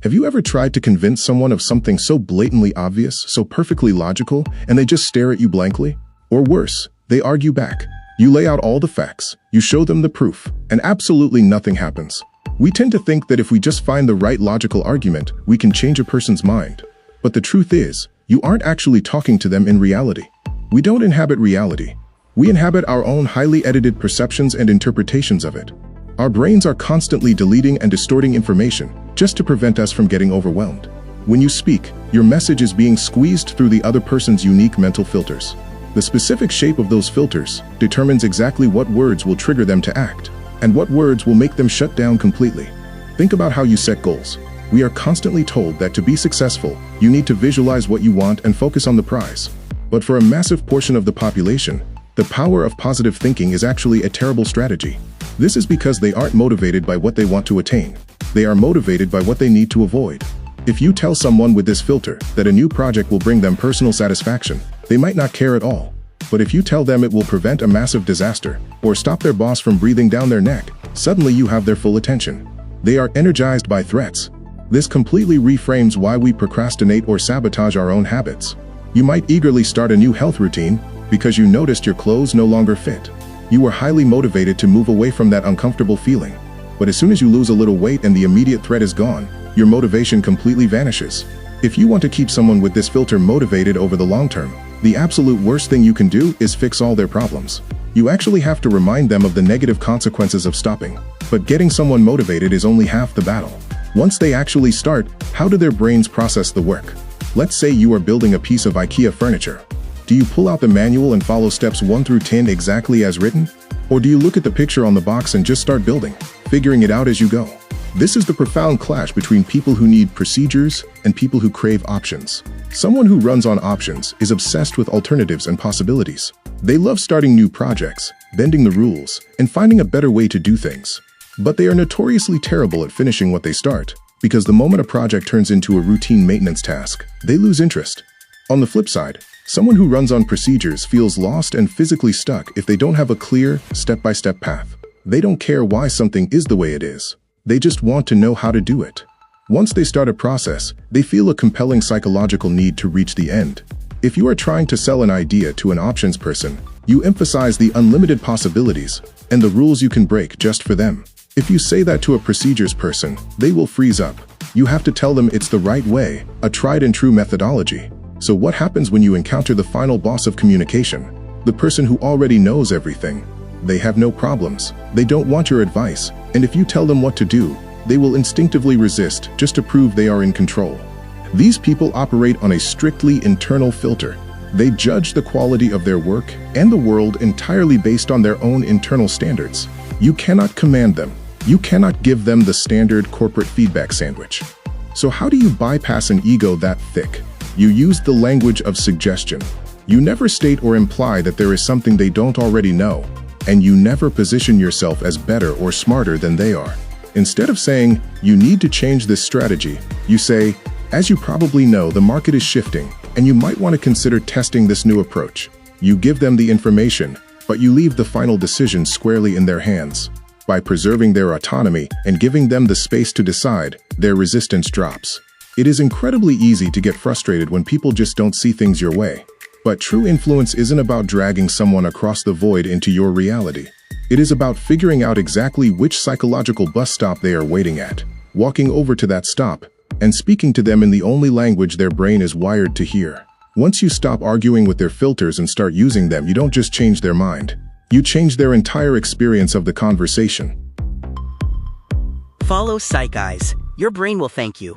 Have you ever tried to convince someone of something so blatantly obvious, so perfectly logical, and they just stare at you blankly? Or worse, they argue back. You lay out all the facts, you show them the proof, and absolutely nothing happens. We tend to think that if we just find the right logical argument, we can change a person's mind. But the truth is, you aren't actually talking to them in reality. We don't inhabit reality. We inhabit our own highly edited perceptions and interpretations of it. Our brains are constantly deleting and distorting information just to prevent us from getting overwhelmed. When you speak, your message is being squeezed through the other person's unique mental filters. The specific shape of those filters determines exactly what words will trigger them to act, and what words will make them shut down completely. Think about how you set goals. We are constantly told that to be successful, you need to visualize what you want and focus on the prize. But for a massive portion of the population, the power of positive thinking is actually a terrible strategy. This is because they aren't motivated by what they want to attain. They are motivated by what they need to avoid. If you tell someone with this filter that a new project will bring them personal satisfaction, they might not care at all. But if you tell them it will prevent a massive disaster or stop their boss from breathing down their neck, suddenly you have their full attention. They are energized by threats. This completely reframes why we procrastinate or sabotage our own habits. You might eagerly start a new health routine because you noticed your clothes no longer fit. You were highly motivated to move away from that uncomfortable feeling. But as soon as you lose a little weight and the immediate threat is gone, your motivation completely vanishes. If you want to keep someone with this filter motivated over the long term, the absolute worst thing you can do is fix all their problems. You actually have to remind them of the negative consequences of stopping. But getting someone motivated is only half the battle. Once they actually start, how do their brains process the work? Let's say you are building a piece of IKEA furniture. Do you pull out the manual and follow steps 1 through 10 exactly as written? Or do you look at the picture on the box and just start building, figuring it out as you go? This is the profound clash between people who need procedures and people who crave options. Someone who runs on options is obsessed with alternatives and possibilities. They love starting new projects, bending the rules, and finding a better way to do things. But they are notoriously terrible at finishing what they start, because the moment a project turns into a routine maintenance task, they lose interest. On the flip side, someone who runs on procedures feels lost and physically stuck if they don't have a clear, step-by-step path. They don't care why something is the way it is. They just want to know how to do it. Once they start a process, they feel a compelling psychological need to reach the end. If you are trying to sell an idea to an options person, you emphasize the unlimited possibilities and the rules you can break just for them. If you say that to a procedures person, they will freeze up. You have to tell them it's the right way, a tried and true methodology. So what happens when you encounter the final boss of communication? The person who already knows everything. They have no problems. They don't want your advice. And if you tell them what to do, they will instinctively resist just to prove they are in control. These people operate on a strictly internal filter. They judge the quality of their work and the world entirely based on their own internal standards. You cannot command them. You cannot give them the standard corporate feedback sandwich. So how do you bypass an ego that thick? You use the language of suggestion. You never state or imply that there is something they don't already know, and you never position yourself as better or smarter than they are. Instead of saying, you need to change this strategy, you say, as you probably know, the market is shifting, and you might want to consider testing this new approach. You give them the information, but you leave the final decision squarely in their hands. By preserving their autonomy and giving them the space to decide, their resistance drops. It is incredibly easy to get frustrated when people just don't see things your way. But true influence isn't about dragging someone across the void into your reality. It is about figuring out exactly which psychological bus stop they are waiting at, walking over to that stop, and speaking to them in the only language their brain is wired to hear. Once you stop arguing with their filters and start using them, you don't just change their mind. You change their entire experience of the conversation. Follow Psych, guys. Your brain will thank you.